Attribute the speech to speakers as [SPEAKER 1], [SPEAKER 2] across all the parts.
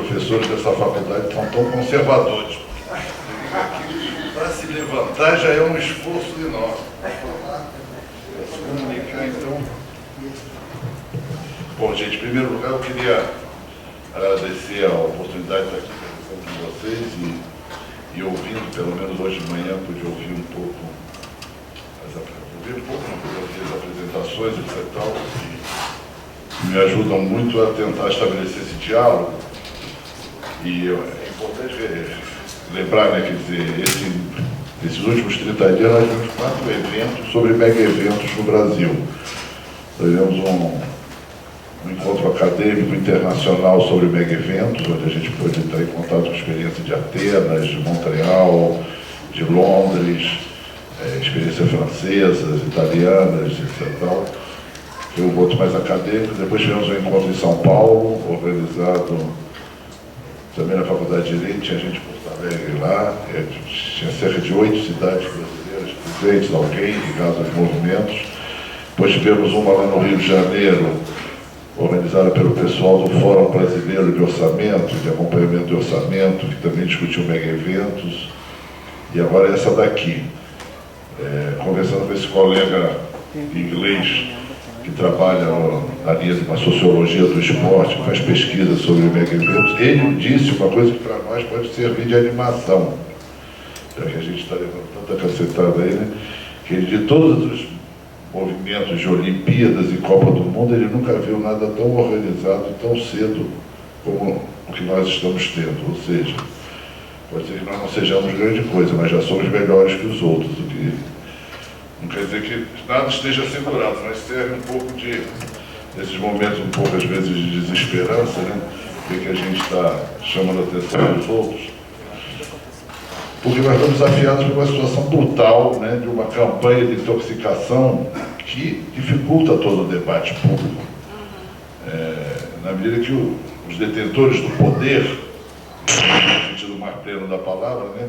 [SPEAKER 1] professores dessa faculdade são tão conservadores. Para se levantar já é um esforço enorme. Se comunicar, então. Bom, gente, em primeiro lugar, eu queria agradecer a oportunidade de estar aqui conversando com vocês e ouvindo, pelo menos hoje de manhã, pude ouvir um pouco, as apresentações, etc. Tal, que me ajudam muito a tentar estabelecer esse diálogo. E é importante lembrar, né, quer dizer, esses últimos 30 dias nós tivemos 4 eventos sobre mega eventos no Brasil. Nós tivemos um encontro acadêmico internacional sobre mega eventos, onde a gente pôde entrar em contato com a experiência de Atenas, de Montreal, de Londres, experiências francesas, italianas, etc. Foi um outro mais acadêmico. Depois tivemos um encontro em São Paulo, organizado também na Faculdade de Direito, tinha gente de Porto Alegre lá, tinha cerca de 8 cidades brasileiras presentes, alguém ligado aos movimentos. Depois tivemos uma lá no Rio de Janeiro, organizada pelo pessoal do Fórum Brasileiro de Orçamento, de acompanhamento de orçamento, que também discutiu mega eventos. E agora essa daqui, conversando com esse colega inglês que trabalha na linha de uma sociologia do esporte, que faz pesquisa sobre mega eventos, ele disse uma coisa que para nós pode servir de animação, já que a gente está levando tanta cacetada aí, né? Que ele, de todos os movimentos de Olimpíadas e Copa do Mundo, ele nunca viu nada tão organizado e tão cedo como o que nós estamos tendo. Ou seja, pode ser que nós não sejamos grande coisa, mas já somos melhores que os outros. O que não quer dizer que nada esteja assegurado, mas serve um pouco nesses momentos, um pouco às vezes de desesperança, né? Ver que a gente está chamando a atenção dos outros. Porque nós estamos desafiados por uma situação brutal, né, de uma campanha de intoxicação que dificulta todo o debate público. Na medida que os detentores do poder, no sentido mais pleno da palavra, né,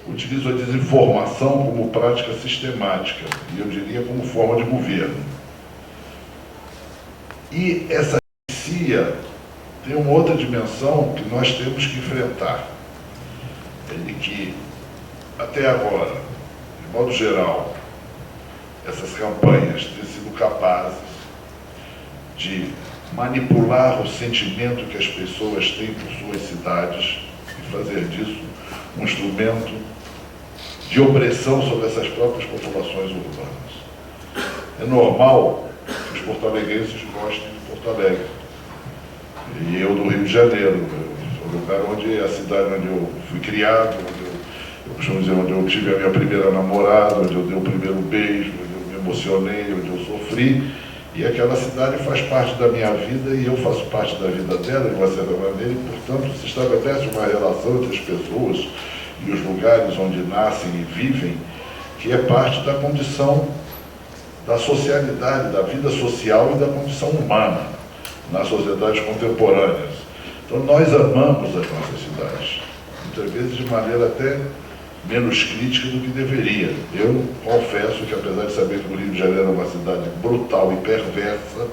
[SPEAKER 1] utilizam a desinformação como prática sistemática, e eu diria como forma de governo. E essa heresia tem uma outra dimensão que nós temos que enfrentar. É de que, até agora, de modo geral, essas campanhas têm sido capazes de manipular o sentimento que as pessoas têm por suas cidades e fazer disso um instrumento de opressão sobre essas próprias populações urbanas. É normal que os porto-alegrenses gostem de Porto Alegre. E eu do Rio de Janeiro, o lugar onde é a cidade onde eu fui criado, onde eu costumo dizer, onde eu tive a minha primeira namorada, onde eu dei o primeiro beijo, onde eu me emocionei, onde eu sofri. E aquela cidade faz parte da minha vida e eu faço parte da vida dela, de uma certa maneira, e, portanto, se estabelece uma relação entre as pessoas e os lugares onde nascem e vivem, que é parte da condição da socialidade, da vida social e da condição humana nas sociedades contemporâneas. Então, nós amamos as nossas cidades, muitas vezes de maneira até menos crítica do que deveria. Eu confesso que, apesar de saber que o Rio de Janeiro é uma cidade brutal e perversa,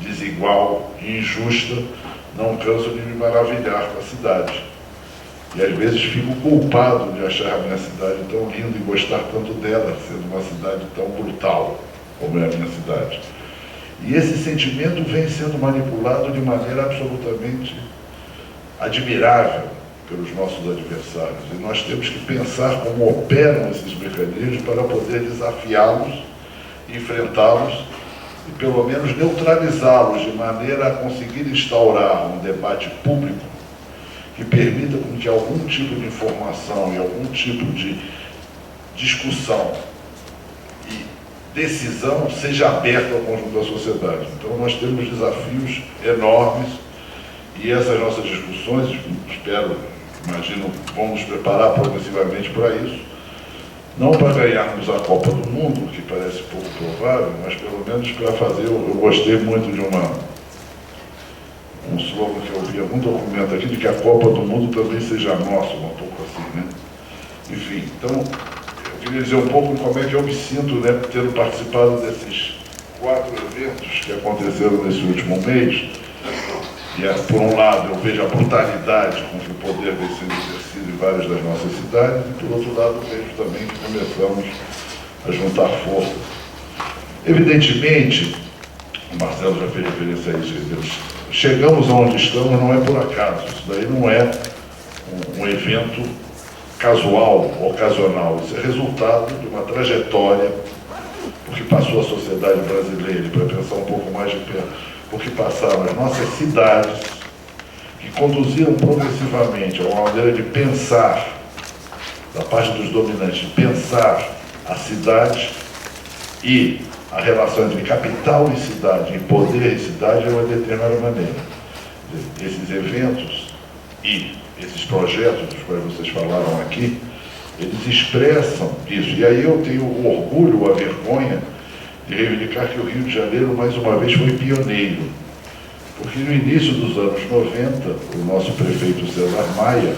[SPEAKER 1] desigual e injusta, não canso de me maravilhar com a cidade. E às vezes fico culpado de achar a minha cidade tão linda e gostar tanto dela, sendo uma cidade tão brutal como é a minha cidade. E esse sentimento vem sendo manipulado de maneira absolutamente admirável pelos nossos adversários. E nós temos que pensar como operam esses mecanismos para poder desafiá-los, enfrentá-los e pelo menos neutralizá-los de maneira a conseguir instaurar um debate público que permita com que algum tipo de informação e algum tipo de discussão e decisão seja aberta ao conjunto da sociedade. Então nós temos desafios enormes e essas nossas discussões, imagino, vamos nos preparar progressivamente para isso, não para ganharmos a Copa do Mundo, que parece pouco provável, mas pelo menos para fazer, eu gostei muito de um slogan que eu vi em algum documento aqui, de que a Copa do Mundo também seja nossa, um pouco assim, né? Enfim, então, eu queria dizer um pouco como é que eu me sinto, né, tendo participado desses 4 eventos que aconteceram nesse último mês, E, por um lado, eu vejo a brutalidade com que o poder vem sendo exercido em várias das nossas cidades, e, por outro lado, vejo também que começamos a juntar forças. Evidentemente, o Marcelo já fez referência a isso, chegamos aonde estamos não é por acaso, isso daí não é um evento casual, ocasional, isso é resultado de uma trajetória, porque passou a sociedade brasileira, e para pensar um pouco mais de perto, porque passaram as nossas cidades, que conduziram progressivamente a uma maneira de pensar, da parte dos dominantes, de pensar a cidade e a relação entre capital e cidade, e poder e cidade, de uma determinada maneira. Esses eventos e esses projetos dos quais vocês falaram aqui, eles expressam isso. E aí eu tenho o orgulho, a vergonha de reivindicar que o Rio de Janeiro, mais uma vez, foi pioneiro. Porque no início dos anos 90, o nosso prefeito César Maia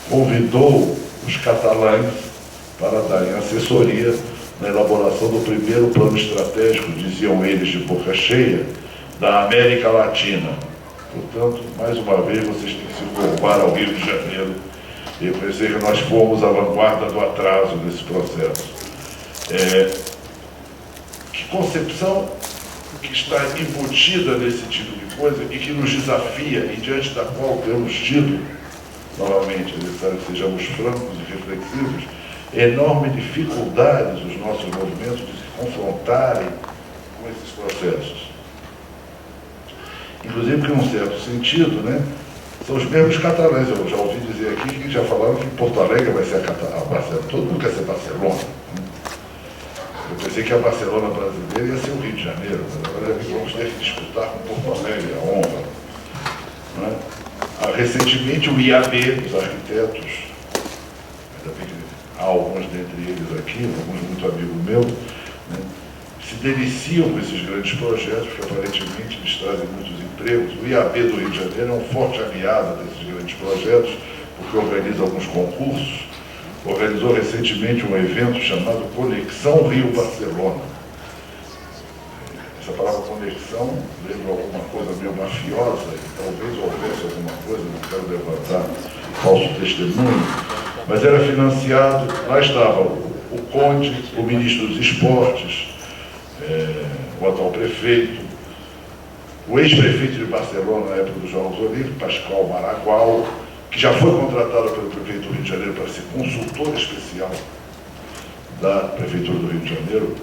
[SPEAKER 1] convidou os catalães para darem assessoria na elaboração do primeiro plano estratégico, diziam eles de boca cheia, da América Latina. Portanto, mais uma vez, vocês têm que se curvar ao Rio de Janeiro e reconhecer que nós fomos a vanguarda do atraso nesse processo. Que concepção que está embutida nesse tipo de coisa e que nos desafia e diante da qual temos tido, novamente, é necessário que sejamos francos e reflexivos, enorme dificuldades os nossos movimentos de se confrontarem com esses processos. Inclusive que, num certo sentido, né, são os mesmos catalães. Eu já ouvi dizer aqui que já falaram que Porto Alegre vai ser a Barcelona. Todo mundo quer ser Barcelona. Né? Eu pensei que a Barcelona brasileira ia ser o Rio de Janeiro, mas agora vamos ter que disputar com Porto Alegre a honra. Né? Recentemente o IAB, os arquitetos, ainda bem que há alguns dentre eles aqui, alguns muito amigos meus, né, se deliciam com esses grandes projetos, porque aparentemente eles trazem muitos empregos. O IAB do Rio de Janeiro é um forte aliado desses grandes projetos, porque organiza alguns concursos. Organizou recentemente um evento chamado Conexão Rio-Barcelona. Essa palavra conexão lembra alguma coisa meio mafiosa, e talvez houvesse alguma coisa, não quero levantar falso testemunho, mas era financiado, lá estava o Conde, o ministro dos Esportes, o atual prefeito, o ex-prefeito de Barcelona na época dos Jogos Olímpicos, Pascoal Maragall, que já foi contratado pelo prefeito do Rio de Janeiro para ser consultor especial da Prefeitura do Rio de Janeiro,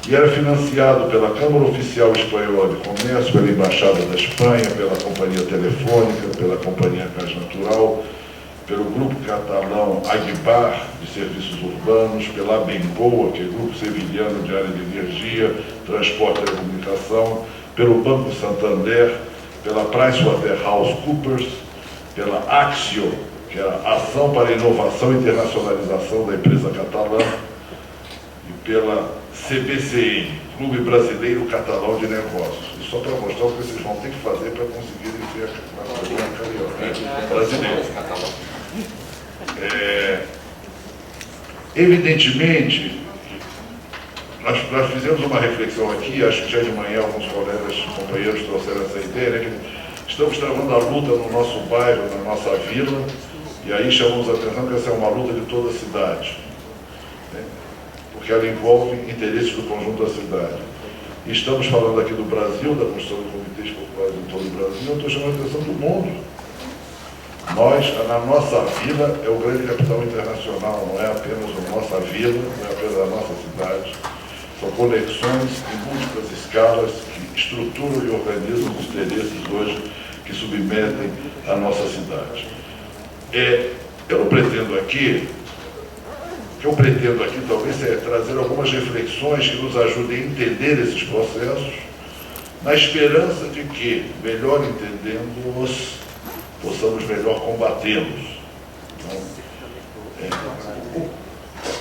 [SPEAKER 1] e era financiado pela Câmara Oficial Espanhola de Comércio, pela Embaixada da Espanha, pela Companhia Telefônica, pela Companhia Gás Natural, pelo Grupo Catalão Agbar, de Serviços Urbanos, pela Bengoa, que é o Grupo Sevilhano de Área de Energia, Transporte e Telecomunicação, pelo Banco Santander, pela PricewaterhouseCoopers, pela Axio, que é a Ação para a Inovação e Internacionalização da Empresa Catalã, e pela CBCN, Clube Brasileiro Catalão de Negócios. Isso só para mostrar o que vocês vão ter que fazer para conseguirem ser a colônia carioca brasileira. Evidentemente, nós fizemos uma reflexão aqui, acho que já de manhã alguns colegas, companheiros trouxeram essa ideia, né, que estamos travando a luta no nosso bairro, na nossa vila, e aí chamamos a atenção que essa é uma luta de toda a cidade, né, porque ela envolve interesses do conjunto da cidade. E estamos falando aqui do Brasil, da construção de comitês populares em todo o Brasil, eu estou chamando a atenção do mundo. Nós, na nossa vila, é o grande capital internacional, não é apenas a nossa vila, não é apenas a nossa cidade. São conexões em múltiplas escalas que estruturam e organizam os interesses hoje que submetem a nossa cidade. Eu pretendo aqui talvez é trazer algumas reflexões que nos ajudem a entender esses processos, na esperança de que, melhor entendendo-os, possamos melhor combatê-los.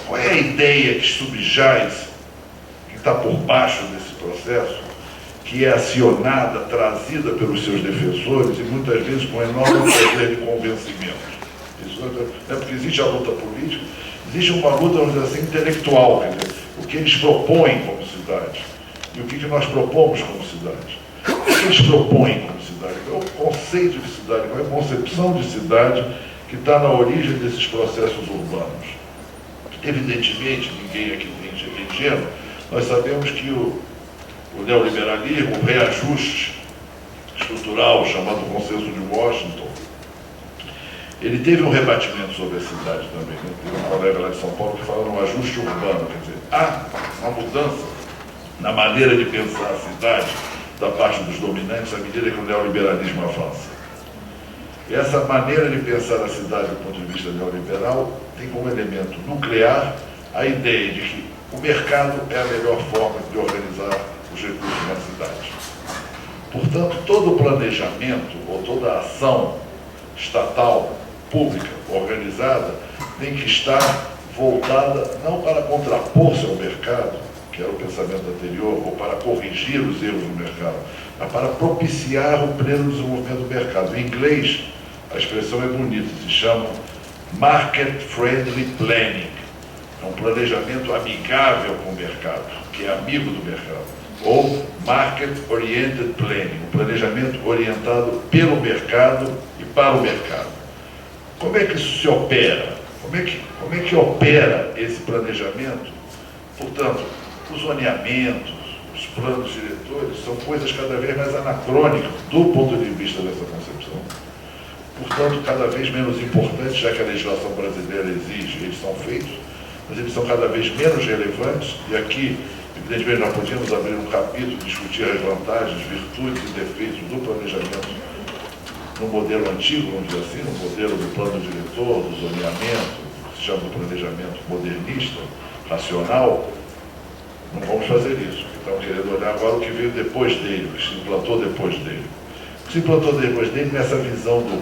[SPEAKER 1] Qual é a ideia que subjaz, que está por baixo desse processo, que é acionada, trazida pelos seus defensores e muitas vezes com enorme poder de convencimento? Isso não é porque existe a luta política, existe uma luta, vamos dizer assim, intelectual, quer dizer, o que eles propõem como cidade e o que nós propomos como cidade. que eles propõem como cidade? Qual é o conceito de cidade? Qual é a concepção de cidade que está na origem desses processos urbanos? Evidentemente, ninguém aqui é ingênuo, nós sabemos que o neoliberalismo, o reajuste estrutural, chamado Consenso de Washington, ele teve um rebatimento sobre a cidade também. Né? Teve um colega lá de São Paulo que fala no ajuste urbano, quer dizer, há uma mudança na maneira de pensar a cidade da parte dos dominantes à medida que o neoliberalismo avança. E essa maneira de pensar a cidade do ponto de vista neoliberal tem como elemento nuclear a ideia de que o mercado é a melhor forma de organizar os recursos na cidade. Portanto, todo o planejamento ou toda a ação estatal, pública, organizada, tem que estar voltada não para contrapor-se ao mercado, que era o pensamento anterior, ou para corrigir os erros do mercado, mas para propiciar o pleno desenvolvimento do mercado. Em inglês, a expressão é bonita, se chama Market Friendly Planning. É um planejamento amigável com o mercado, que é amigo do mercado. Ou Market Oriented Planning, um planejamento orientado pelo mercado e para o mercado. Como é que isso se opera? Como é que opera esse planejamento? Portanto, os zoneamentos, os planos diretores, são coisas cada vez mais anacrônicas do ponto de vista dessa concepção. Portanto, cada vez menos importantes, já que a legislação brasileira exige, eles são feitos, mas eles são cada vez menos relevantes, e aqui, evidentemente, nós podíamos abrir um capítulo, discutir as vantagens, virtudes e defeitos do planejamento no modelo antigo, vamos dizer assim, no modelo do plano diretor, do zoneamento, que se chama do planejamento modernista, racional. Não vamos fazer isso, porque estamos querendo olhar agora o que veio depois dele, o que se implantou depois dele. O que se implantou depois dele, nessa visão do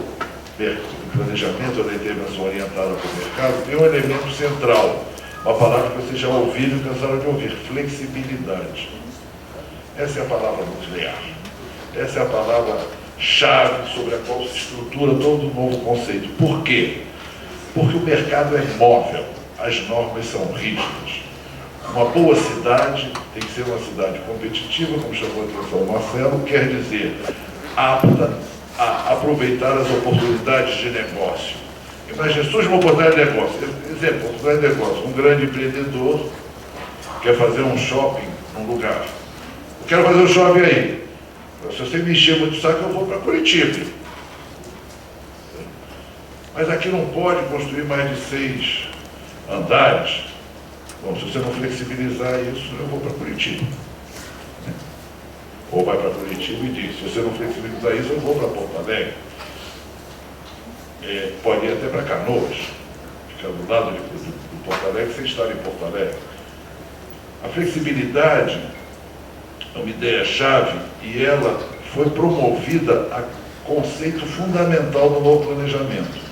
[SPEAKER 1] planejamento, da intervenção orientada para o mercado, tem um elemento central, uma palavra que vocês já ouviram e cansaram de ouvir: flexibilidade. Essa é a palavra nuclear. Essa é a palavra-chave sobre a qual se estrutura todo o novo conceito. Por quê? Porque o mercado é móvel, as normas são rígidas. Uma boa cidade tem que ser uma cidade competitiva, como chamou a atenção o Marcelo, quer dizer, apta a aproveitar as oportunidades de negócio. Imagina, surge uma oportunidade de negócio. Exemplo, oportunidade de negócio. Um grande empreendedor quer fazer um shopping num lugar. Eu quero fazer um shopping aí. Se você me encher muito o saco, eu vou para Curitiba. Mas aqui não pode construir mais de 6 andares. Bom, se você não flexibilizar isso, eu vou para Curitiba. Ou vai para Curitiba e diz: se você não flexibilizar isso, eu vou para Porto Alegre. Pode ir até para Canoas, ficar do lado do Porto Alegre sem estar em Porto Alegre. A flexibilidade é uma ideia-chave e ela foi promovida a conceito fundamental do novo planejamento.